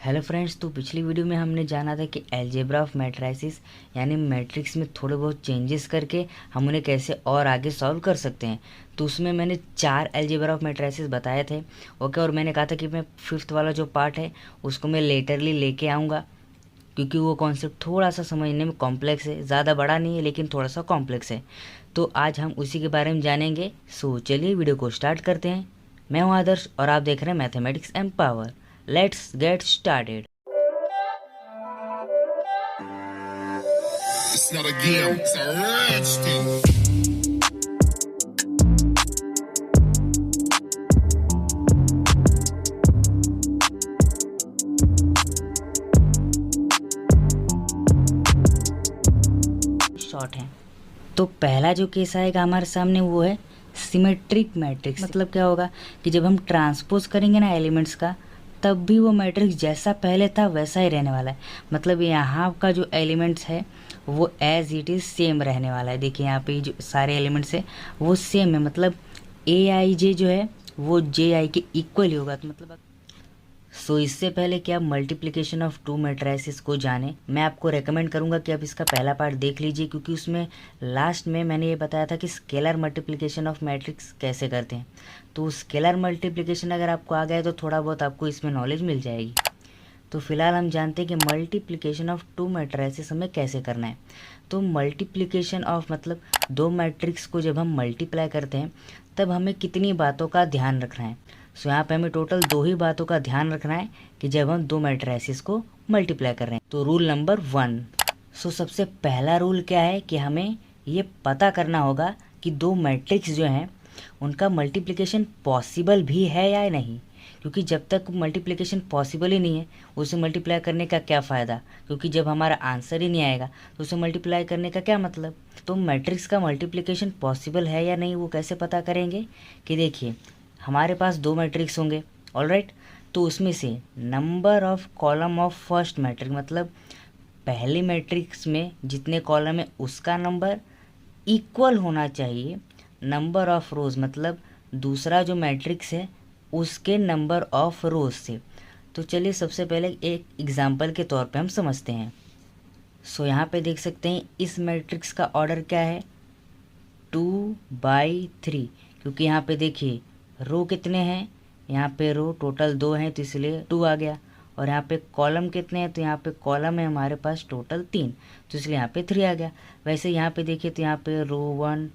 Hello friends, तो पिछली video में हमने जाना था कि अलजेब्रा ऑफ मैट्रिसेस यानी मैट्रिक्स में थोड़े बहुत चेंजेस करके हम उन्हें कैसे और आगे सॉल्व कर सकते हैं। तो उसमें मैंने 4 अलजेब्रा ऑफ मैट्रिसेस बताए थे। ओके, और मैंने कहा था कि मैं 5th वाला जो पार्ट है उसको मैं लेटरली लेके आऊँगा, क्योंकि वो कॉन्सेप्ट थोड़ा सा समझने में कॉम्प्लेक्स है। ज़्यादा बड़ा नहीं है लेकिन थोड़ा सा कॉम्प्लेक्स है। तो आज हम उसी के बारे में जानेंगे। सो चलिए वीडियो को स्टार्ट करते हैं। मैं हूँ आदर्श और आप देख रहे हैं mathematics and power. Let's get started. It's not a game, it's a rich thing. Short है। तो पहला जो केस आएगा हमारे सामने वो है सिमेट्रिक मैट्रिक्स। मतलब क्या होगा कि जब हम ट्रांसपोज करेंगे ना एलिमेंट्स का, तब भी वो मैट्रिक्स जैसा पहले था वैसा ही रहने वाला है। मतलब यहाँ का जो एलिमेंट्स है वो एज इट इज़ सेम रहने वाला है। देखिए यहाँ पे जो सारे एलिमेंट्स है वो सेम है। मतलब ए आई जे जो है वो जे आई के इक्वल ही होगा। तो मतलब सो इससे पहले कि आप मल्टीप्लिकेशन ऑफ टू मैट्रिसेस को जानें, मैं आपको रेकमेंड करूंगा कि आप इसका पहला पार्ट देख लीजिए, क्योंकि उसमें लास्ट में मैंने ये बताया था कि स्केलर मल्टीप्लिकेशन ऑफ मैट्रिक्स कैसे करते हैं। तो स्केलर मल्टीप्लिकेशन अगर आपको आ गया तो थोड़ा बहुत आपको इसमें नॉलेज मिल जाएगी। तो फिलहाल हम जानते हैं कि मल्टीप्लिकेशन ऑफ टू मैट्रिसेस हमें कैसे करना है। तो मल्टीप्लिकेशन ऑफ मतलब दो मैट्रिक्स को जब हम मल्टीप्लाई करते हैं तब हमें कितनी बातों का ध्यान रखना है। सो यहाँ पे हमें टोटल 2 ही बातों का ध्यान रखना है कि जब हम दो मैट्रिसेस को मल्टीप्लाई कर रहे हैं। तो रूल नंबर 1। सो सबसे पहला रूल क्या है कि हमें ये पता करना होगा कि दो मैट्रिक्स जो हैं उनका मल्टीप्लिकेशन पॉसिबल भी है या नहीं। क्योंकि जब तक मल्टीप्लिकेशन पॉसिबल ही नहीं है उसे मल्टीप्लाई करने का क्या फ़ायदा, क्योंकि जब हमारा आंसर ही नहीं आएगा तो उसे मल्टीप्लाई करने का क्या मतलब। तो मैट्रिक्स का मल्टीप्लिकेशन पॉसिबल है या नहीं वो कैसे पता करेंगे कि देखिए हमारे पास दो मैट्रिक्स होंगे, ऑलराइट। तो उसमें से number of column of first matrix मतलब पहली मैट्रिक्स में जितने कॉलम है उसका नंबर इक्वल होना चाहिए नंबर ऑफ रोज मतलब दूसरा जो मैट्रिक्स है उसके नंबर ऑफ रोज से। तो चलिए सबसे पहले एक एग्जांपल के तौर पे हम समझते हैं। सो यहाँ पे देख सकते हैं इस मैट्रिक्स का ऑर्डर क्या है 2/3, क्योंकि यहाँ पे देखिए रो कितने हैं, यहाँ पे रो टोटल 2 हैं तो इसलिए 2 आ गया। और यहाँ पे कॉलम कितने हैं, तो यहाँ पे कॉलम है हमारे पास टोटल 3 तो इसलिए यहाँ पे 3 आ गया। वैसे यहाँ पे देखिए तो यहाँ पे रो 1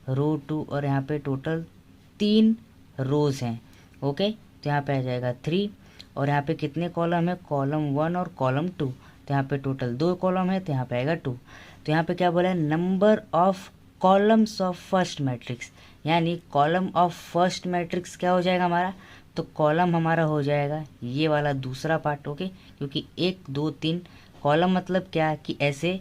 रो 2 और यहाँ पे टोटल 3 रोज़ हैं। ओके, तो यहाँ पे आ जाएगा 3। और यहाँ पे कितने कॉलम है, कॉलम 1 और कॉलम 2, तो यहाँ पे टोटल 2 कॉलम है तो यहाँ पे आएगा 2। तो यहाँ पे क्या बोला है, number of columns of first matrix, यानी कॉलम ऑफ फर्स्ट मैट्रिक्स क्या हो जाएगा हमारा, तो कॉलम हमारा हो जाएगा ये वाला दूसरा पार्ट। ओके, क्योंकि 1 2 3 कॉलम मतलब क्या कि ऐसे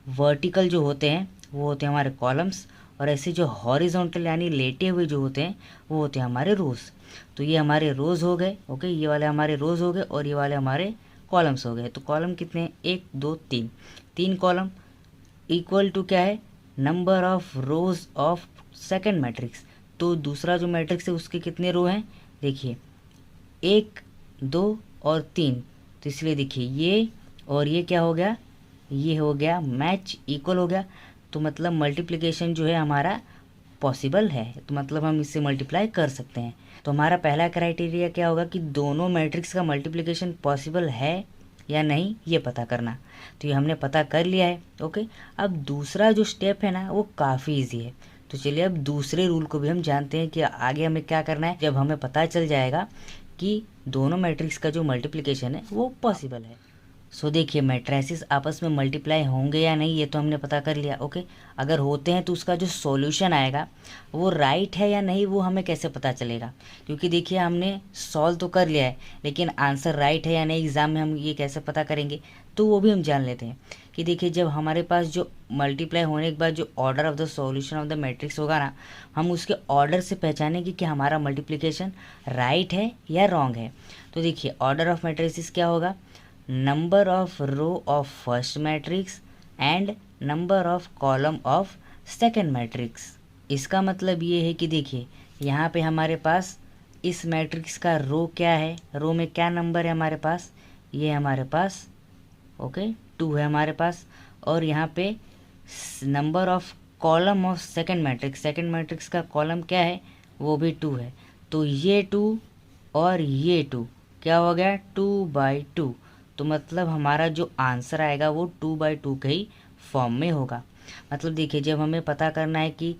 वर्टिकल जो होते हैं वो होते हैं हमारे कॉलम्स, और ऐसे जो हॉरिजॉन्टल यानी लेटे हुए जो होते हैं वो होते हैं हमारे रोज़। तो ये हमारे रोज़ हो गए। ओके, ये वाले हमारे रोज़ हो गए और ये वाले हमारे कॉलम्स हो गए। तो कॉलम कितने हैं, 1 2 3, 3 कॉलम इक्वल टू क्या है, number of rose of second matrix. तो दूसरा जो मैट्रिक्स है उसके कितने रो हैं, देखिए 1 2 और 3, तो इसलिए देखिए ये और ये क्या हो गया, ये हो गया मैच, इक्वल हो गया। तो मतलब मल्टीप्लिकेशन जो है हमारा पॉसिबल है, तो मतलब हम इससे मल्टीप्लाई कर सकते हैं। तो हमारा पहला क्राइटेरिया क्या होगा कि दोनों मैट्रिक्स का मल्टीप्लिकेशन पॉसिबल है या नहीं ये पता करना। तो ये हमने पता कर लिया है। ओके, अब दूसरा जो स्टेप है ना वो काफ़ी इजी है। तो चलिए अब दूसरे रूल को भी हम जानते हैं कि आगे हमें क्या करना है जब हमें पता चल जाएगा कि दोनों मैट्रिक्स का जो मल्टीप्लिकेशन है वो पॉसिबल है। सो देखिए मैट्रिसेस आपस में मल्टीप्लाई होंगे या नहीं ये तो हमने पता कर लिया। ओके, अगर होते हैं तो उसका जो सॉल्यूशन आएगा वो राइट है या नहीं वो हमें कैसे पता चलेगा, क्योंकि देखिए हमने सॉल्व तो कर लिया है लेकिन आंसर राइट है या नहीं एग्ज़ाम में हम ये कैसे पता करेंगे, तो वो भी हम जान लेते हैं। कि देखिए जब हमारे पास जो मल्टीप्लाई होने के बाद जो order of the solution of the matrix होगा ना, हम उसके ऑर्डर से पहचानेंगे कि हमारा मल्टीप्लिकेशन राइट है या रॉन्ग है। तो देखिए ऑर्डर ऑफ मैट्रिक्स क्या होगा, number of row of first matrix and number of column of second matrix. इसका मतलब ये है कि देखिए यहाँ पे हमारे पास इस मैट्रिक्स का रो क्या है, रो में क्या नंबर है हमारे पास, ये हमारे पास ओके 2 है हमारे पास। और यहाँ पे number of column of second matrix का कॉलम क्या है, वो भी 2 है। तो ये 2 और ये 2 क्या हो गया 2/2। तो मतलब हमारा जो आंसर आएगा वो 2/2 के ही फॉर्म में होगा। मतलब देखिए, जब हमें पता करना है कि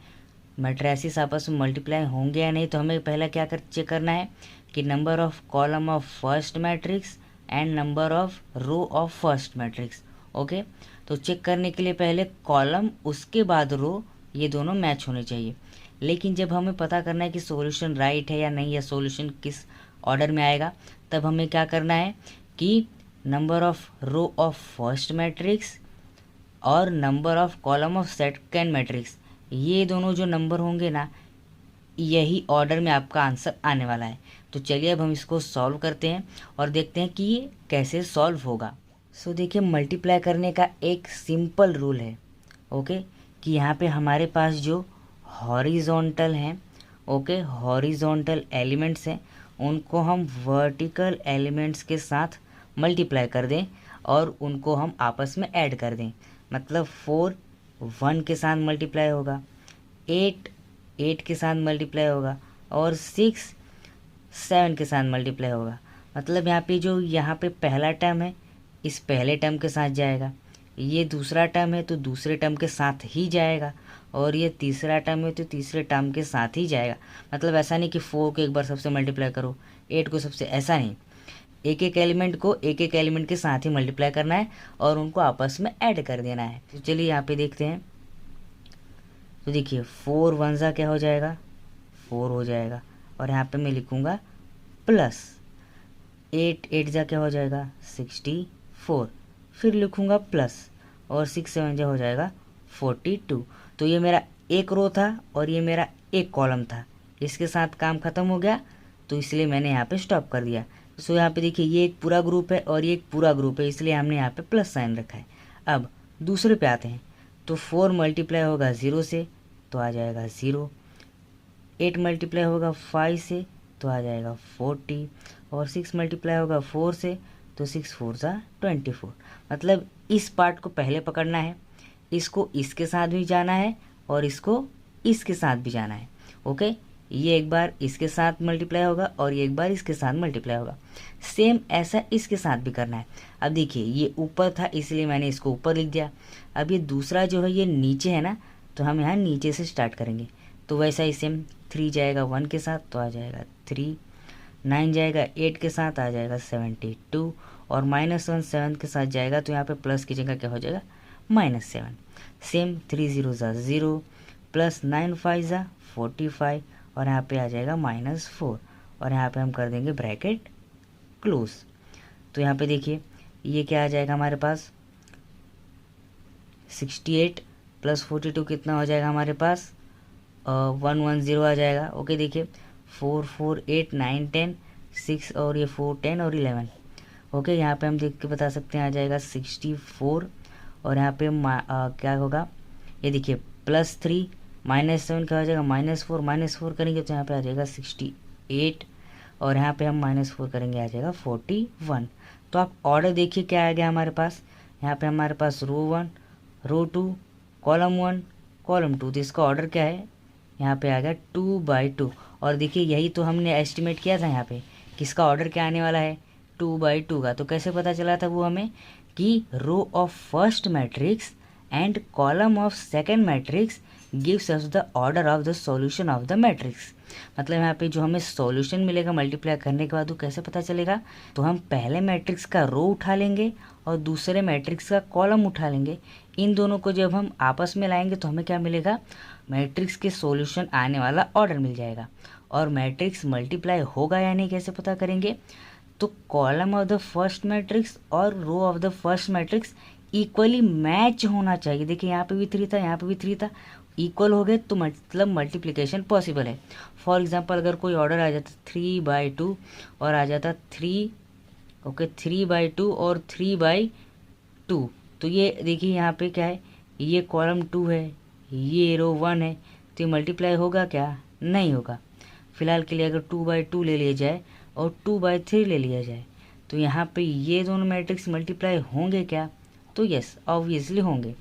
मैट्रिसेस आपस में मल्टीप्लाई होंगे या नहीं, तो हमें पहला क्या चेक करना है कि number of column of first matrix and number of row of first matrix. Okay, तो चेक करने के लिए पहले कॉलम उसके बाद रो, ये दोनों मैच होने चाहिए। लेकिन जब हमें पता करना है कि सॉल्यूशन राइट है या नहीं, या सॉल्यूशन किस ऑर्डर में आएगा, तब हमें क्या करना है कि number of row of first matrix और number of column of second matrix, ये दोनों जो नंबर होंगे ना, यही ऑर्डर में आपका आंसर आने वाला है। तो चलिए अब हम इसको सॉल्व करते हैं और देखते हैं कि ये कैसे सॉल्व होगा। सो देखिए, मल्टीप्लाई करने का एक सिंपल रूल है ओके, कि यहाँ पे हमारे पास जो हॉरिजॉन्टल हैं ओके, हॉरिजॉन्टल एलिमेंट्स हैं, उनको हम वर्टिकल एलिमेंट्स के साथ मल्टीप्लाई कर दें और उनको हम आपस में ऐड कर दें। मतलब 4 1 के साथ मल्टीप्लाई होगा, 8 8 के साथ मल्टीप्लाई होगा और 6 7 के साथ मल्टीप्लाई होगा। मतलब यहाँ पे जो यहाँ पे पहला टर्म है इस पहले टर्म के साथ जाएगा, ये दूसरा टर्म है तो दूसरे टर्म के साथ ही जाएगा, और ये तीसरा टर्म है तो तीसरे टर्म के साथ ही जाएगा। मतलब ऐसा नहीं कि 4 को एक बार सबसे मल्टीप्लाई करो, 8 को सबसे, ऐसा नहीं। एक एक एलिमेंट को एक एक एलिमेंट के साथ ही मल्टीप्लाई करना है और उनको आपस में ऐड कर देना है। तो चलिए यहाँ पे देखते हैं। तो देखिए 4 1 जा क्या हो जाएगा 4 हो जाएगा, और यहाँ पे मैं लिखूँगा प्लस 8 8 जा क्या हो जाएगा 64, फिर लिखूँगा प्लस, और 6 7 जा हो जाएगा 42। तो ये मेरा एक रो था और ये मेरा एक कॉलम था, इसके साथ काम ख़त्म हो गया, तो इसलिए मैंने यहाँ पे स्टॉप कर दिया। सो यहाँ पे देखिए, ये एक पूरा ग्रुप है और ये एक पूरा ग्रुप है, इसलिए हमने यहाँ पे प्लस साइन रखा है। अब दूसरे पे आते हैं। तो 4 मल्टीप्लाई होगा 0 से तो आ जाएगा 0, 8 मल्टीप्लाई होगा 5 से तो आ जाएगा 40, और 6 मल्टीप्लाई होगा 4 से तो 6 4 सा 24। मतलब इस पार्ट को पहले पकड़ना है, इसको इसके साथ भी जाना है और इसको इसके साथ भी जाना है ओके। ये एक बार इसके साथ मल्टीप्लाई होगा और ये एक बार इसके साथ मल्टीप्लाई होगा। सेम ऐसा इसके साथ भी करना है। अब देखिए, ये ऊपर था इसलिए मैंने इसको ऊपर लिख दिया। अब ये दूसरा जो है ये नीचे है ना, तो हम यहाँ नीचे से स्टार्ट करेंगे। तो वैसा ही सेम 3 जाएगा 1 के साथ तो आ जाएगा 3, 9 जाएगा 8 के साथ आ जाएगा 72, और -1 7 के साथ जाएगा तो यहाँ पे प्लस की जगह क्या हो जाएगा -7। सेम 3 0 ज़ा 0, प्लस 9 5 ज़ा 45, और यहाँ पे आ जाएगा -4, और यहाँ पे हम कर देंगे ब्रैकेट क्लोज। तो यहाँ पे देखिए, ये क्या आ जाएगा हमारे पास 68 प्लस 42 कितना हो जाएगा हमारे पास 110 आ जाएगा ओके। देखिए 4 4 8 9 10 6 और ये 4 10 और 11 ओके। यहाँ पे हम देख के बता सकते हैं आ जाएगा 64, और यहाँ पे क्या होगा, ये देखिए +3 -7 क्या हो जाएगा -4 करेंगे तो यहाँ पे आ जाएगा 68, और यहाँ पे हम -4 करेंगे आ जाएगा 41। तो आप ऑर्डर देखिए क्या आ गया हमारे पास। यहाँ पे हमारे पास रो 1 रो 2 कॉलम 1 कॉलम 2, तो इसका ऑर्डर क्या है, यहाँ पे आ गया 2/2। और देखिए यही तो हमने एस्टिमेट किया था यहाँ पे कि इसका ऑर्डर क्या आने वाला है 2/2 का। तो कैसे पता चला था वो हमें कि row of first matrix and column of second matrix gives us the order of the solution of the matrix. मतलब यहाँ पे जो हमें सॉल्यूशन मिलेगा मल्टीप्लाई करने के बाद वो कैसे पता चलेगा, तो हम पहले मैट्रिक्स का रो उठा लेंगे और दूसरे मैट्रिक्स का कॉलम उठा लेंगे। इन दोनों को जब हम आपस में लाएंगे तो हमें क्या मिलेगा, मैट्रिक्स के सॉल्यूशन आने वाला ऑर्डर मिल जाएगा। और मैट्रिक्स मल्टीप्लाई होगा या नहीं कैसे पता करेंगे, तो column of the first matrix और row of the first matrix equally match होना चाहिए। देखिए यहाँ पे भी 3 था यहाँ पे भी 3 था, इक्वल हो गए तो मतलब मल्टीप्लिकेशन पॉसिबल है। फॉर एग्जांपल अगर कोई ऑर्डर आ जाता 3/2 और आ जाता 3 ओके 3/2 और 3/2, तो ये देखिए यहाँ पे क्या है, ये कॉलम 2 है ये रो 1 है, तो ये मल्टीप्लाई होगा क्या, नहीं होगा। फिलहाल के लिए अगर 2/2 ले लिया जाए और 2/3 ले लिया जाए तो यहाँ पे ये दोनों मैट्रिक्स मल्टीप्लाई होंगे क्या? तो यस, ऑब्वियसली होंगे।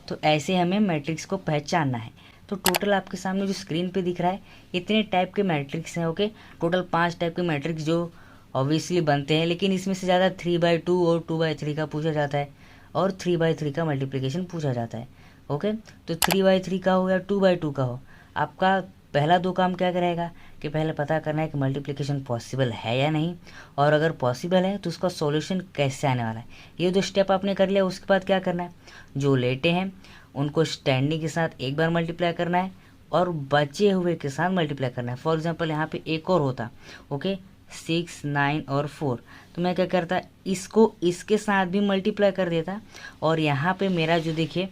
तो ऐसे हमें मैट्रिक्स को पहचानना है। तो टोटल आपके सामने जो स्क्रीन पे दिख रहा है इतने टाइप के मैट्रिक्स हैं। ओके, टोटल 5 टाइप के मैट्रिक्स जो ऑब्वियसली बनते हैं, लेकिन इसमें से ज़्यादा 3/2 और 2/3 का पूछा जाता है और 3/3 का मल्टीप्लिकेशन पूछा जाता है। ओके, तो 3/3 का हो या 2/2 का हो, आपका पहला 2 काम क्या करेगा कि पहले पता करना है कि मल्टीप्लिकेशन पॉसिबल है या नहीं, और अगर पॉसिबल है तो उसका सॉल्यूशन कैसे आने वाला है। ये 2 स्टेप आपने कर लिया। उसके बाद क्या करना है, जो लेटे हैं उनको स्टैंडिंग के साथ एक बार मल्टीप्लाई करना है और बचे हुए के साथ मल्टीप्लाई करना है। फॉर एग्जांपल यहाँ पे एक और होता, ओके, 6, 9 और 4, तो मैं क्या करता, इसको इसके साथ भी मल्टीप्लाई कर देता, और यहाँ पे मेरा जो देखिए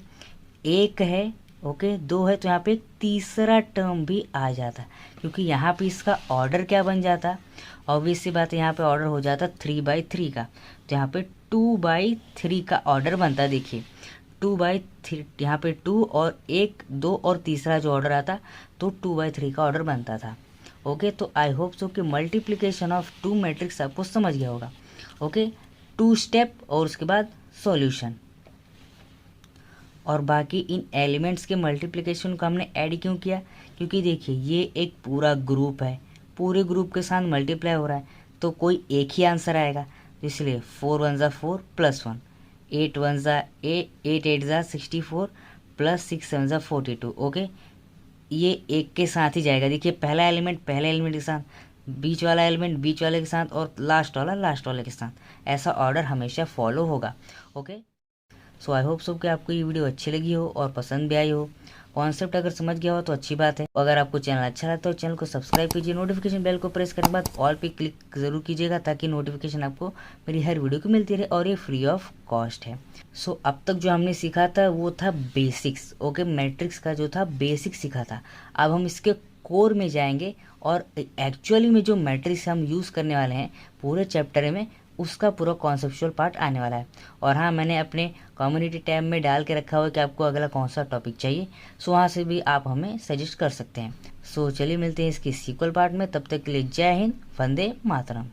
एक है, ओके, 2 है, तो यहाँ पे तीसरा टर्म भी आ जाता, क्योंकि यहाँ पे इसका ऑर्डर क्या बन जाता, ऑब्वियस सी बात है, यहाँ पे ऑर्डर हो जाता 3/3 का, तो यहाँ पे 2/3 का ऑर्डर बनता। देखिए 2/3, यहाँ पे 2 और 1, 2 और तीसरा जो ऑर्डर आता तो 2/3 का ऑर्डर बनता था। ओके, तो आई होप सो कि मल्टीप्लिकेशन ऑफ 2 मैट्रिक्स आपको समझ गया होगा। ओके, 2 स्टेप और उसके बाद सॉल्यूशन। और बाकी इन एलिमेंट्स के मल्टीप्लिकेशन को हमने ऐड क्यों किया, क्योंकि देखिए ये एक पूरा ग्रुप है, पूरे ग्रुप के साथ मल्टीप्लाई हो रहा है, तो कोई एक ही आंसर आएगा, तो इसलिए 4 1 ज़ा 4 + 1, 8 1 ज़ा 8 8 ज़ा 64 + 6 7 ज़ा 42। ओके, ये एक के साथ ही जाएगा। देखिए पहला एलिमेंट पहले एलिमेंट के साथ, बीच वाला एलिमेंट बीच वाले के साथ, और लास्ट वाला लास्ट वाले के साथ। ऐसा ऑर्डर हमेशा फॉलो होगा। Okay, so I hope so कि आपको ये वीडियो अच्छी लगी हो और पसंद भी आई हो। कॉन्सेप्ट अगर समझ गया हो तो अच्छी बात है। अगर आपको चैनल अच्छा लगता है तो चैनल को सब्सक्राइब कीजिए, नोटिफिकेशन बेल को प्रेस करने के बाद ऑल पे क्लिक जरूर कीजिएगा, ताकि नोटिफिकेशन आपको मेरी हर वीडियो की मिलती रहे, और ये फ्री ऑफ कॉस्ट है। सो अब तक जो हमने सीखा था वो था बेसिक्स। ओके, मैट्रिक्स का जो था बेसिक्स सीखा था। अब हम इसके कोर में जाएंगे और एक्चुअली में जो मैट्रिक्स हम यूज़ करने वाले हैं पूरे चैप्टर में, उसका पूरा कॉन्सेप्चुअल पार्ट आने वाला है। और हाँ, मैंने अपने कम्युनिटी टैब में डाल के रखा हुआ है कि आपको अगला कौन सा टॉपिक चाहिए, सो वहाँ से भी आप हमें सजेस्ट कर सकते हैं। सो चलिए मिलते हैं इसकी सीक्वल पार्ट में, तब तक के लिए जय हिंद, वंदे मातरम।